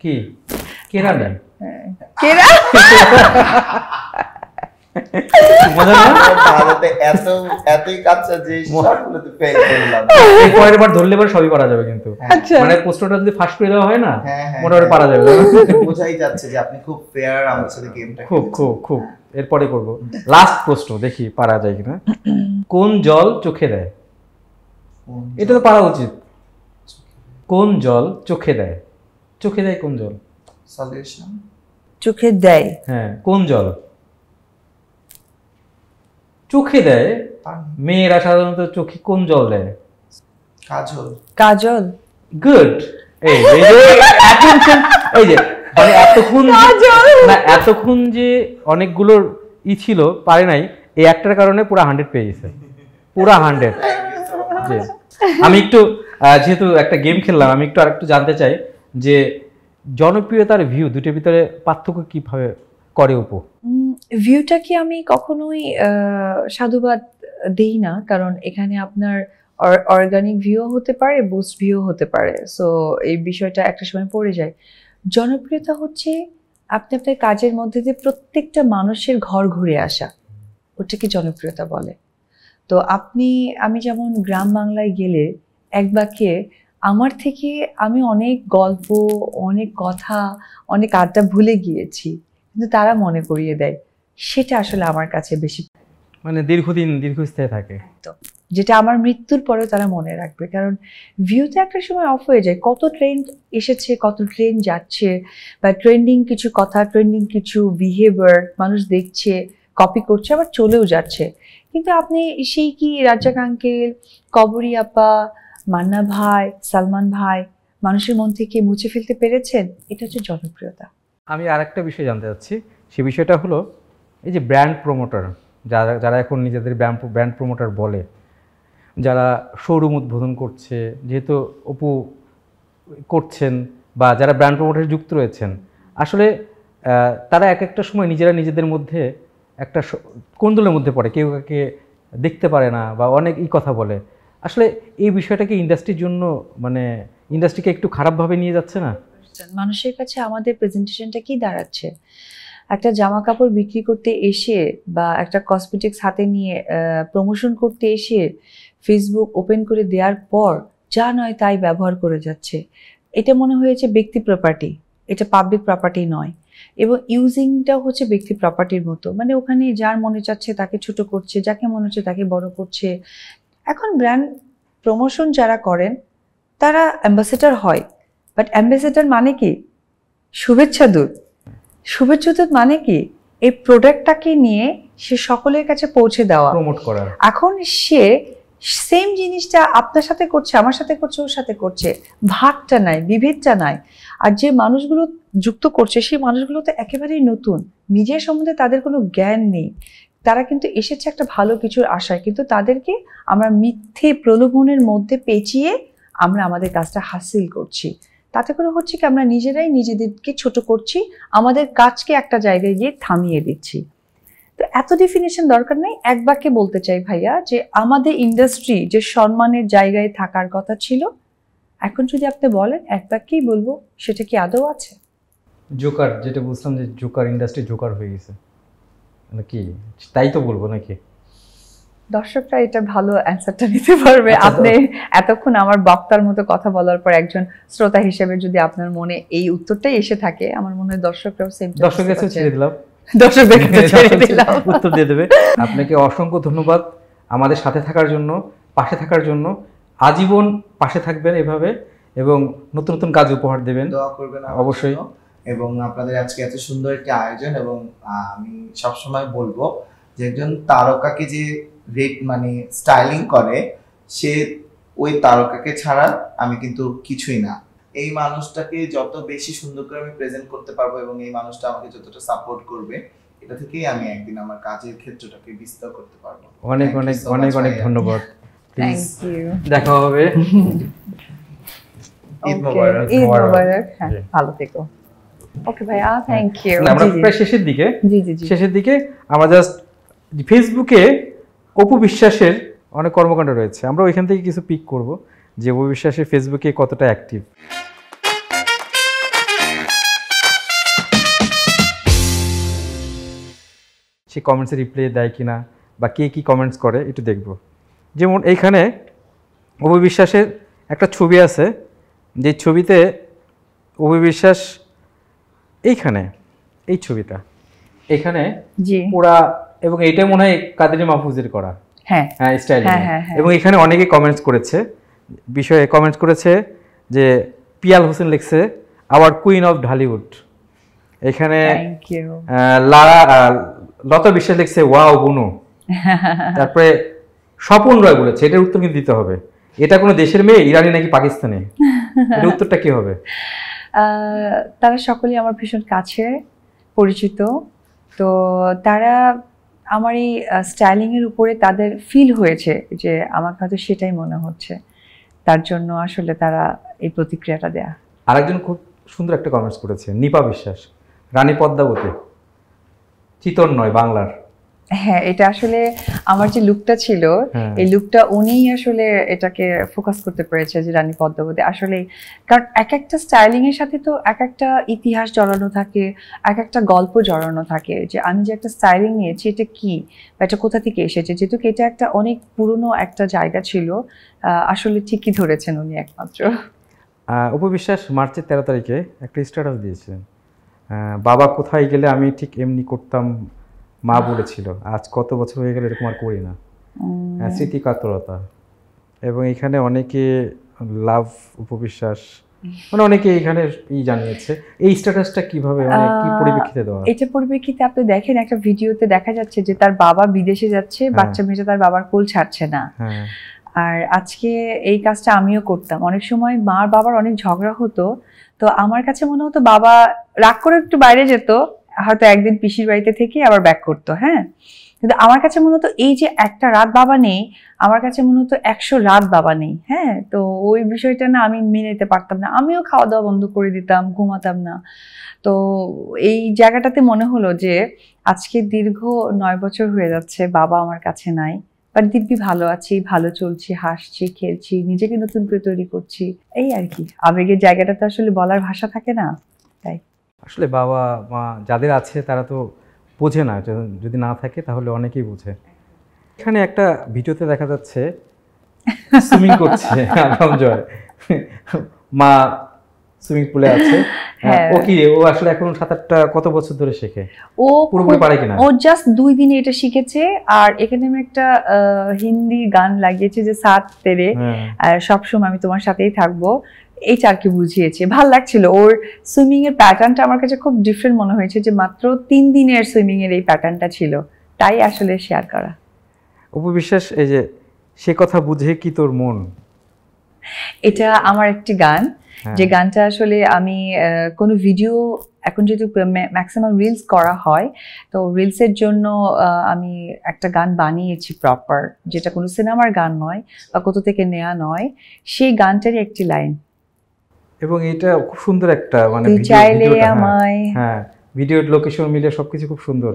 কি কে রানী? কেরা? মজা না? ভারতে এতই কাঁচা যে সবগুলোতে ফেল করলাম। এই পরের বার ধরলে পরে সবই করা যাবে কিন্তু। আচ্ছা। মানে প্রশ্নটা যদি ফাঁস করে দেওয়া হয় না, হ্যাঁ, হ্যাঁ, মোটামুটি পারা যাবে। বোঝাই যাচ্ছে যে আপনি খুব ফেয়ার আমার সাথে গেমটা খুব খুব খুব। এরপরে করব লাস্ট প্রশ্ন, দেখি পারা যায় কিনা। কোন জল চোখে দেয়? এটা তো পারা উচিত। কোন জল চোখে দেয়? চোখে দেয় কোন জল? সলিউশন। চোখে দেয়। হ্যাঁ, কোন জল চোখে দেয়? পানি। মেয়েরা সাধারণত চোখে কোন জল দেয়? কাজল। কাজল। গুড। এই যে attention, এই যে মানে এতক্ষণ যে অনেকগুলোর ছিল পারে নাই, এই একটার কারণে পুরো 100 পেয়ে গেছে, পুরো 100। জি, আমি একটু যেহেতু একটা গেম খেললাম, আমি একটু আরেকটু জানতে চাই যে জনপ্রিয়তার ভিউ দুটোর ভিতরে পার্থক্য কিভাবে করে উপু? ভিউটাকে আমি কখনোই সাধুবাদ দেই না, কারণ এখানে আপনার অর্গানিক ভিউ হতে পারে, বুস্ট ভিউ হতে পারে। সো এই বিষয়টা একটা সময় পড়ে যায়। জনপ্রিয়তা হচ্ছে আপনি আপনার কাজের মধ্যে দিয়ে প্রত্যেকটা মানুষের ঘর ঘুরে আসা, ওটাকে জনপ্রিয়তা বলে। তো আমি যেমন গ্রাম বাংলায় গেলে এক বাক্যে আমার থেকে আমি অনেক গল্প, অনেক কথা, অনেক আড্ডা ভুলে গিয়েছি, কিন্তু তারা মনে করিয়ে দেয়। সেটা আসলে আমার কাছে বেশি, মানে দীর্ঘস্থায়ী থাকে, যেটা আমার মৃত্যুর পরেও তারা মনে রাখবে। কারণ ভিউতে একটা সময় অফ হয়ে যায়। কত ট্রেন্ড এসেছে, কত ট্রেন্ড যাচ্ছে, বা ট্রেন্ডিং কিছু কথা, ট্রেন্ডিং কিছু বিহেভিয়ার মানুষ দেখছে, কপি করছে, আবার চলেও যাচ্ছে। কিন্তু আপনি সেই কি রাজ্জাক আঙ্কেল, কবরী আপা, মান্না ভাই, সালমান ভাই মানুষের মন থেকে মুছে ফেলতে পেরেছেন? এটা হচ্ছে জনপ্রিয়তা। আমি আরেকটা বিষয় জানতে চাচ্ছি, সে বিষয়টা হলো এই যে ব্র্যান্ড প্রমোটার, যারা এখন নিজেদের ব্র্যান্ড প্রমোটার বলে, যারা শোরুম উদ্বোধন করছে, যেহেতু অপু করছেন, বা যারা ব্র্যান্ড প্রমোটারে যুক্ত রয়েছেন, আসলে তারা এক একটা সময় নিজেদের মধ্যে একটা কোন্দলের মধ্যে পড়ে, কেউ কাকে দেখতে পারে না, বা অনেক কথা বলে। আসলে এই বিষয়টা কি ইন্ডাস্ট্রির জন্য মানে ইন্ডাস্ট্রিকে একটু খারাপভাবে নিয়ে যাচ্ছে না? মানুষের কাছে আমাদের প্রেজেন্টেশনটা কি দাঁড়াচ্ছে? একটা জামা কাপড় বিক্রি করতে এসে বা একটা কসমেটিক্স হাতে নিয়ে প্রমোশন করতে এসে ফেসবুক ওপেন করে দেওয়ার পর যা নয় তাই ব্যবহার করে যাচ্ছে। এটা মনে হয়েছে ব্যক্তি প্রপার্টি, এটা পাবলিক প্রপার্টি নয়। এবং ইউজিংটা হচ্ছে ব্যক্তি প্রপার্টির মতো, মানে ওখানে যার মনে চাচ্ছে তাকে ছোট করছে, যাকে মনে হচ্ছে তাকে বড় করছে। এখন ব্র্যান্ড প্রমোশন যারা করেন তারা অ্যাম্বাসেডর হয়, বাট অ্যাম্বাসেডর মানে কি? শুভেচ্ছা দূত। শুভেচ্ছা দূত মানে কি? এই প্রোডাক্টটাকে নিয়ে সে সকলের কাছে পৌঁছে দেওয়া, প্রমোট করা। এখন সে সেম জিনিসটা আপনার সাথে করছে, আমার সাথে করছে, ওর সাথে করছে, ভাগটা নাই, বিভেদটা নাই। আর যে মানুষগুলো যুক্ত করছে সেই মানুষগুলো তো একেবারেই নতুন, মিডিয়া সম্বন্ধে তাদের কোনো জ্ঞান নেই। তারা কিন্তু এসেছে একটা ভালো কিছুর আশায়, কিন্তু তাদেরকে আমরা মিথ্যে প্রলোভনের মধ্যে পেঁচিয়ে আমরা আমাদের কাজটা হাসিল করছি। তাতে করে হচ্ছে কি আমরা নিজেরাই নিজেদেরকে ছোট করছি, আমাদের কাজকে একটা জায়গায় গিয়ে থামিয়ে দিচ্ছি। তো এত ডেফিনেশন দরকার নেই। এক বাক্যে বলতে চাই ভাইয়া যে আমাদের ইন্ডাস্ট্রি যে সম্মানের জায়গায় থাকার কথা ছিল, এখন যদি আপনি বলেন এক বাক্যেই বলবো, সেটা কি আদৌ আছে? জোকার, যেটা বুঝলাম যে জোকার ইন্ডাস্ট্রি জোকার হয়ে গেছে নাকি, তাই তো বলবো নাকি? দর্শকরা এটা ভালো অ্যান্সারটা নিতে পারবে। আচ্ছা, আপনি এতক্ষণ আমার বক্তার মতো কথা বলার পর একজন শ্রোতা হিসেবে যদি আপনার মনে এই উত্তরটাই এসে থাকে, আমার মনে হয় দর্শকরাও সেম। দর্শকের কাছে ছেড়ে দিলাম, দর্শকদের কাছে ছেড়ে দিলাম, উত্তর দিয়ে দেবে। আপনাকে অসংখ্য ধন্যবাদ আমাদের সাথে থাকার জন্য, পাশে থাকার জন্য। আজীবন পাশে থাকবেন এভাবে এবং নতুন নতুন কাজ উপহার দেবেন, দোয়া করবেন অবশ্যই। এবং আপনাদের আজকে এত সুন্দর একটি আয়োজন, এবং আমি সবসময় বলবো যে একজন তারকাকে যে রেট মানে স্টাইলিং করে, সে ওই তারকাকে ছাড়া আমি কিন্তু কিছুই না। এই মানুষটাকে যত বেশি সুন্দর করে আমি প্রেজেন্ট করতে পারবো এবং এই মানুষটা আমাকে যতটা সাপোর্ট করবে, এটা থেকেই আমি একদিন আমার কাজের ক্ষেত্রটাকে বিস্তার করতে পারবো। অনেক অনেক অনেক অনেক ধন্যবাদ। Thank you. দেখা হবে। ঈদ মোবারক। ঈদ মোবারক। হ্যাঁ, ভালো থেকো। ওকে ভাইয়া, থ্যাংক ইউ। আমরা প্রায় শেষের দিকে, জি। শেষের দিকে আমরা জাস্ট ফেসবুকে অপু বিশ্বাসের অনেক কর্মকাণ্ড রয়েছে, আমরা ওইখান থেকে কিছু পিক করব যে অপু বিশ্বাসের ফেসবুকে কতটা অ্যাক্টিভ। সে কমেন্টসে রিপ্লাই দেয় কিনা বা কে কী কমেন্টস করে একটু দেখব। যেমন এইখানে অপু বিশ্বাসের একটা ছবি আছে, যে ছবিতে অপু বিশ্বাস এইখানে এই ছবিটা এখানে পুরা, এবং এইটা মনে হয় কাদেরি মাহফুজের করা, হ্যাঁ স্টাইল। এবং এখানে অনেকে কমেন্টস করেছে, বিষয়ে কমেন্টস করেছে যে পিয়াল হোসেন লিখছে আওয়ার কুইন অফ ঢালিউড। এখানে লতা বিশ্বাস লিখছে ওয়াও বুনু। তারপরে স্বপন রয় বলেছে, এটার উত্তর কিন্তু দিতে হবে, এটা কোনো দেশের মেয়ে, ইরানি নাকি পাকিস্তানি, এর উত্তরটা কি হবে? তারা সকলেই আমার ভীষণ কাছে পরিচিত, তো তারা আমার এই স্টাইলিংয়ের উপরে তাদের ফিল হয়েছে যে আমাকে হয়তো সেটাই মনে হচ্ছে, তার জন্য আসলে তারা এই প্রতিক্রিয়াটা দেয়া। আরেকজন খুব সুন্দর একটা কমেন্টস করেছে, নিপা বিশ্বাস, রানী পদ্মাবতী, চিতন নয় বাংলার। হ্যাঁ, এটা আসলে আমার যে লুকটা ছিল, এই লুকটা উনিই আসলে এটাকে ফোকাস করতে পেরেছে যে রানী পদ্মাবতী আসলে, কারণ এক একটা স্টাইলিং এর সাথে তো এক একটা ইতিহাস জড়ানো থাকে, এক একটা গল্প জড়ানো থাকে, যে আমি যে একটা স্টাইলিং নিয়েছি এটা কি বা এটা কোথা থেকে এসেছে, যেহেতু এটা একটা অনেক পুরনো একটা জায়গা ছিল। আসলে ঠিকই ধরেছেন উনি একমাত্র। অপু বিশ্বাস মার্চের 13 তারিখে একটা স্ট্যাটাস দিয়েছিলেন, বাবা কোথায় গেলে আমি ঠিক এমনি করতাম, মা বলেছিল, আজ কত বছর হয়ে গেল এরকম আর করি না। স্মৃতি কাতরতা। এবং এখানে অনেকে লাভ অপু বিশ্বাস, মানে অনেকে এখানে জানিয়েছে। এই স্ট্যাটাসটা কিভাবে, মানে কি পরিপ্রেক্ষিতে দেওয়া? এটা পরিপ্রেক্ষিতে আপনি দেখেন একটা ভিডিওতে দেখা যাচ্ছে যে তার বাবা বিদেশে যাচ্ছে, বাচ্চা মেয়েটা তার বাবার কোল ছাড়ছে না। আর আজকে এই কাজটা আমিও করতাম। অনেক সময় মার বাবার অনেক ঝগড়া হতো, তো আমার কাছে মনে হতো বাবা রাগ করে একটু বাইরে যেত, হয়তো একদিন পিসির বাড়িতে থেকে আবার ব্যাক করতো। হ্যাঁ, কিন্তু আমার কাছে মনে হতো এই যে একটা রাত বাবা নেই, আমার কাছে মনে হতো 100 রাত বাবা নেই। হ্যাঁ, তো ওই বিষয়টা না আমি মেনে নিতে পারতাম না, আমিও খাওয়া দাওয়া বন্ধ করে দিতাম, ঘুমাতাম না। তো এই জায়গাটাতে মনে হলো যে আজকে দীর্ঘ 9 বছর হয়ে যাচ্ছে বাবা আমার কাছে নাই, বাট দিব্যি ভালো আছি, ভালো চলছি, হাসছি, খেলছি, নিজেকে নতুন করে তৈরি করছি, এই আর কি। আবেগের জায়গাটা তো আসলে বলার ভাষা থাকে না, তাই। আসলে বাবা মা যাদের আছে তারা তো বোঝে না, যদি না থাকে তাহলে অনেকেই বোঝে। এখানে একটা ভিডিওতে দেখা যাচ্ছে সুইমিং করছে আগাম জয়, মা সুইমিং পুলে আছে। হ্যাঁ। ও কি, ও আসলে এখন সাঁতারটা কত বছর ধরে শেখে? ও পুরোপুরি পারে কিনা? ও জাস্ট 2 দিনে এটা শিখেছে। আর এখানে আমি একটা হিন্দি গান লাগিয়েছি যে সাথ তেরে, সবসময় আমি তোমার সাথেই থাকবো, এইটা আর কি বুঝিয়েছে। ভাল লাগছিল। ওর সুইমিং এর প্যাটার্নটা আমার কাছে খুব ডিফারেন্ট মনে হয়েছে, যে মাত্র 3 দিনের সুইমিং এর এই প্যাটার্নটা ছিল, তাই আসলে শেয়ার করা। অপু বিশ্বাস, এই যে সে কথা বুঝে কি তোর মন, এটা আমার একটি গান, যে গানটা আসলে আমি কোনো ভিডিও, এখন যেহেতু ম্যাক্সিমাম রিলস করা হয়, তো রিলসের জন্য আমি একটা গান বানিয়েছি প্রপার, যেটা কোনো সিনেমার গান নয় বা কোথা থেকে নেওয়া নয়, সেই গানটারই একটি লাইন। এবং এটা খুব সুন্দর একটা, মানে তুই চাইলে আমায়, হ্যাঁ ভিডিওর লোকেশন মিলে সবকিছু খুব সুন্দর।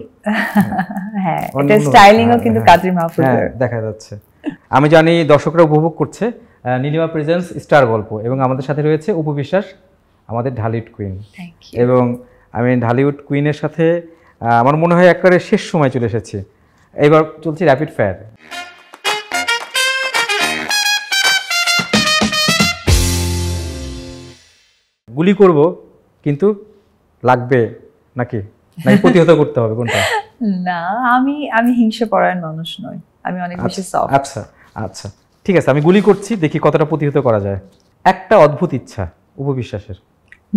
হ্যাঁ, এটা স্টাইলিংও কিন্তু কাজী মাহফুজের দেখা যাচ্ছে। আমি জানি দর্শকরা উপভোগ করছে নীলিমা প্রেজেন্টস স্টার গল্প, এবং আমাদের সাথে রয়েছে অপু বিশ্বাস, আমাদের ঢালিউড কুইন। এবং আমি ঢালিউড কুইনের সাথে আমার মনে হয় একবারে শেষ সময় চলে এসেছি। এবার চলছে র্যাপিড ফায়ার। গুলি করব, কিন্তু লাগবে নাকি প্রতিহত করতে হবে, কোনটা? না, আমি হিংসা পরায়ণ মানুষ নই, আমি অনেক বেশি সফট। আচ্ছা আচ্ছা, ঠিক আছে, আমি গুলি করছি, দেখি কতটা প্রতিহত করা যায়। একটা অদ্ভুত ইচ্ছা অপু বিশ্বাসের,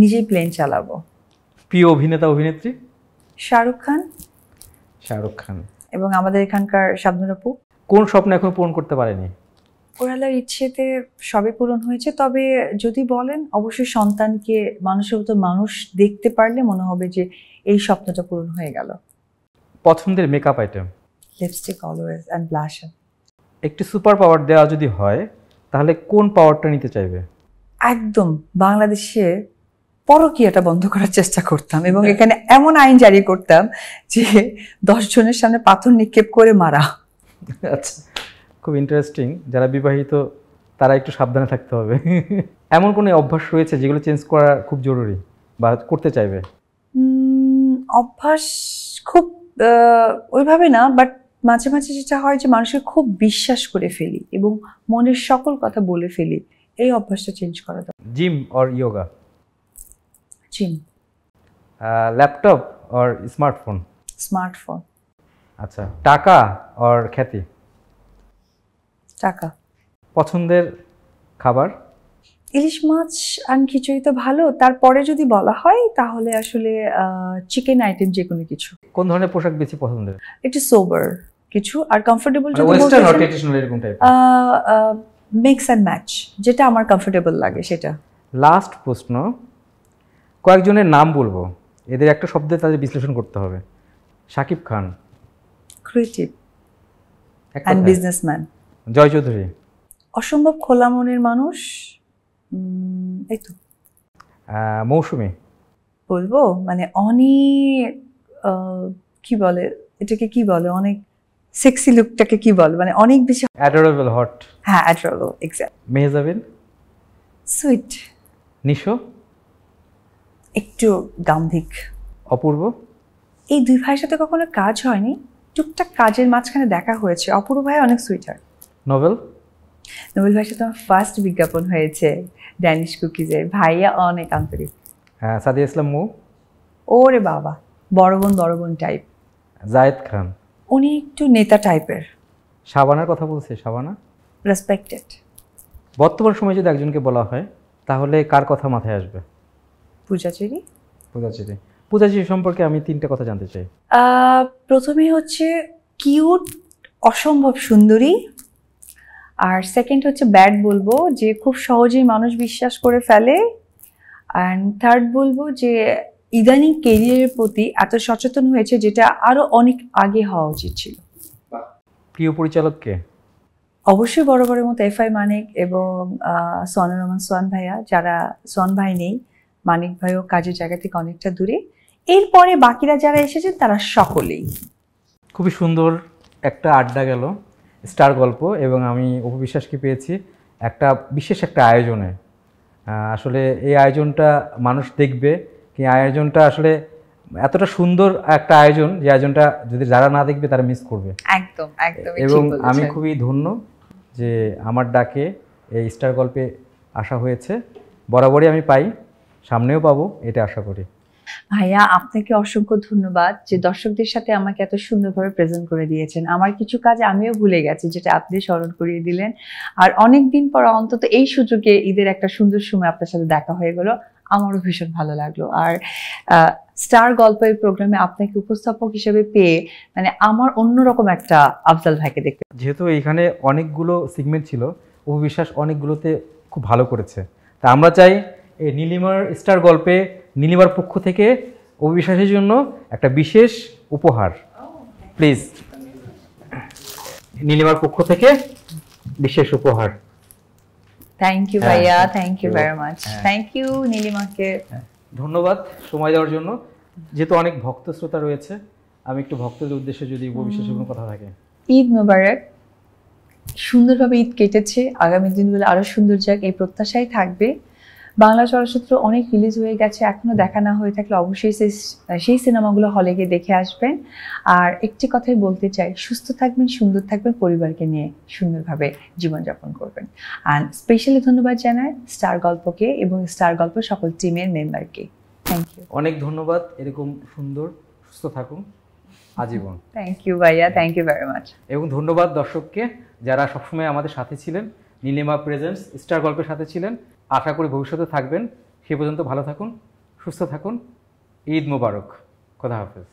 নিজেই প্লেন চালাবো। প্রিয় অভিনেতা অভিনেত্রী? শাহরুখ খান। শাহরুখ খান। এবং আমাদের এখানকার শাবনূর আপু। কোন স্বপ্ন এখনো পূরণ করতে পারেনি? ওরালার ইচ্ছেতে সবই পূরণ হয়েছে, তবে যদি বলেন অবশ্যই সন্তানকে মানুষের মতো মানুষ দেখতে পারলে মনে হবে যে এই স্বপ্নটা পূরণ হয়ে গেল। পছন্দের makeup item? Lipstick always and blusher. একটি সুপার পাওয়ার দেওয়া যদি হয়, তাহলে কোন পাওয়ারটা নিতে চাইবে? একদম বাংলাদেশে পরকীয়াটা বন্ধ করার চেষ্টা করতাম, এবং এখানে এমন আইন জারি করতাম যে 10 জনের সামনে পাথর নিক্ষেপ করে মারা। আচ্ছা, খুব ইন্টারেস্টিং। যারা বিবাহিত তারা একটু সাবধানে থাকতে হবে। এমন কোনো অভ্যাস রয়েছে যেগুলো চেঞ্জ করা খুব জরুরি বা করতে চাইবে? অভ্যাস খুব ওইভাবে না, বাট মাঝে মাঝে যেটা হয় যে মানুষকে খুব বিশ্বাস করে ফেলি এবং মনের সকল কথা বলে ফেলি, এই অভ্যাসটা চেঞ্জ করা দরকার। Gym or yoga? Gym. Laptop or smartphone? Smartphone. আচ্ছা, টাকা অর খ্যাতি? টাকা। পছন্দের খাবার? ইলিশ মাছ আর খিচুড়ি তো ভালো, তারপরে যদি বলা হয় তাহলে আসলে চিকেন আইটেম যে কোনো কিছু। কোন ধরনের পোশাক বেশি পছন্দের? একটু সোবার কিছু, আর কমফোর্টেবল যদি ওয়েস্টার্ন অর ট্র্যাডিশনাল, এরকম টাইপ? মিক্স অ্যান্ড ম্যাচ, যেটা আমার কমফোর্টেবল লাগে সেটা। লাস্ট প্রশ্ন, কয়েকজনের নাম বলবো, এদের একটা শব্দে তাদের বিশ্লেষণ করতে হবে। Shakib Khan. Creative and businessman. Joy Chowdhury. অসম্ভব খোলা মনের মানুষ। এই তো। মৌসুমী। বলবো মানে অনেক কি বলে এটাকে, কি বলে, অনেক সেক্সি লুকটাকে কি বলে, মানে অনেক বেশি অ্যাডোরেবল, হট। হ্যাঁ, adorable, exact. Mehazabien. Sweet. Nisho. একটু গাম্ভীর। অপূর্ব। এই দুই ভাইয়ের সাথে কখনো কাজ হয়নি, টুকটাক কাজের মাঝখানে দেখা হয়েছে। অপূর্ব ভাই অনেক সুইটার। নোবেল। নোবেল ভাইয়ের সাথে আমার ফার্স্ট বিজ্ঞাপন হয়েছে ড্যানিশ কুকিজের, ভাইয়া অনেক আন্তরিক। সাদিয়া ইসলাম মৌ। ওরে বাবা, বড় বোন টাইপ। জায়েদ খান। উনি একটু নেতা টাইপের। শাবানার কথা বলছে? শাবানা রেসপেক্টেড। বর্তমান সময়ে যদি একজনকে বলা হয় তাহলে কার কথা মাথায় আসবে? পূজাচেরি। পূজাচেরি। পূজাচেরি সম্পর্কে আমি 3টা কথা জানতে চাই। প্রথমে হচ্ছে কিউট, অসম্ভব সুন্দরী। আর সেকেন্ড হচ্ছে ব্যাড বলবো, যে খুব সহজেই মানুষ বিশ্বাস করে ফেলে। অ্যান্ড থার্ড বলবো যে ইদানিং কেরিয়ারের প্রতি এত সচেতন হয়েছে, যেটা আরো অনেক আগে হওয়া উচিত ছিল। প্রিয় পরিচালক কে? অবশ্যই বরাবরের মতো এফআই মানিক এবং সোহানুর রহমান সোহান ভাইয়া। যারা, সোহান ভাই নেই, মানিক ভাইও কাজের জায়গা থেকে অনেকটা দূরে। এরপরে বাকিরা যারা এসেছেন তারা সকলেই। খুবই সুন্দর একটা আড্ডা গেল। স্টার গল্প, এবং আমি অপু বিশ্বাসকে পেয়েছি একটা বিশেষ একটা আয়োজনে। আসলে এই আয়োজনটা মানুষ দেখবে, কি আয়োজনটা আসলে এতটা সুন্দর একটা আয়োজন, যে আয়োজনটা যদি যারা না দেখবে তারা মিস করবে। একদম একদম। এবং আমি খুবই ধন্য যে আমার ডাকে এই স্টার গল্পে আসা হয়েছে। বরাবরই আমি পাই, সামনেও পাবো, এটা আশা করি। ভাইয়া আপনাকে অসংখ্য ধন্যবাদ যে দর্শকদের সাথে আমাকে এত সুন্দরভাবে প্রেজেন্ট করে দিয়েছেন। আমার কিছু কাজ আমিও ভুলে গেছি, যেটা আপনি স্মরণ করিয়ে দিলেন। আর অনেকদিন পর অন্তত এই সুযোগে ঈদের একটা সুন্দর সময় আপনার সাথে দেখা হয়ে গেল, আমারও ভীষণ ভালো লাগলো। আর স্টার গল্পের প্রোগ্রামে আপনাকে উপস্থাপক হিসেবে পেয়ে মানে আমার অন্যরকম একটা আফজাল ভাইকে দেখতে। যেহেতু এইখানে অনেকগুলো সেগমেন্ট ছিল, অপু বিশ্বাস অনেকগুলোতে খুব ভালো করেছে, তা আমরা চাই এই নীলিমার স্টার গল্পে নীলিমার পক্ষ থেকে অপু বিশ্বাসের জন্য একটা বিশেষ উপহার। প্লিজ, নীলিমার পক্ষ থেকে বিশেষ উপহার। থ্যাংক ইউ ভাইয়া, thank you very much. Thank you নীলিমাকে। ধন্যবাদ সময় দেওয়ার জন্য। যেহেতু অনেক ভক্ত শ্রোতা রয়েছে, আমি একটু ভক্তদের উদ্দেশ্যে যদি অপু বিশ্বাসের কোনো কথা থাকে। ঈদ মোবারক। সুন্দরভাবে ঈদ কেটেছে, আগামী দিনগুলো আরো সুন্দর যাক এই প্রত্যাশাই থাকবে। বাংলা চলচ্চিত্র অনেক রিলিজ হয়ে গেছে, এখনো দেখা না হয়ে থাকলে অবশ্যই সেই সিনেমাগুলো হলে গিয়ে দেখে আসবেন। আর একটি কথাই বলতে চাই, সুস্থ থাকবেন, সুন্দর থাকবেন, পরিবারকে নিয়ে সুন্দরভাবে জীবনযাপন করবেন। আর স্পেশালি ধন্যবাদ জানাই স্টার গল্পকে এবং স্টার গল্প সকল টিমের মেম্বারকে। Thank you. অনেক ধন্যবাদ, এরকম সুন্দর সুস্থ থাকুন আজীবন। থ্যাংক ইউ ভাইয়া, থ্যাংক ইউ ভেরি মাচ। এবং ধন্যবাদ দর্শককে, যারা সবসময় আমাদের সাথে ছিলেন, নীলিমা প্রেজেন্টস স্টার গল্পের সাথে ছিলেন। আশা করি ভবিষ্যতে থাকবেন। সে পর্যন্ত ভালো থাকুন, সুস্থ থাকুন। ঈদ মোবারক। খোদা হাফেজ।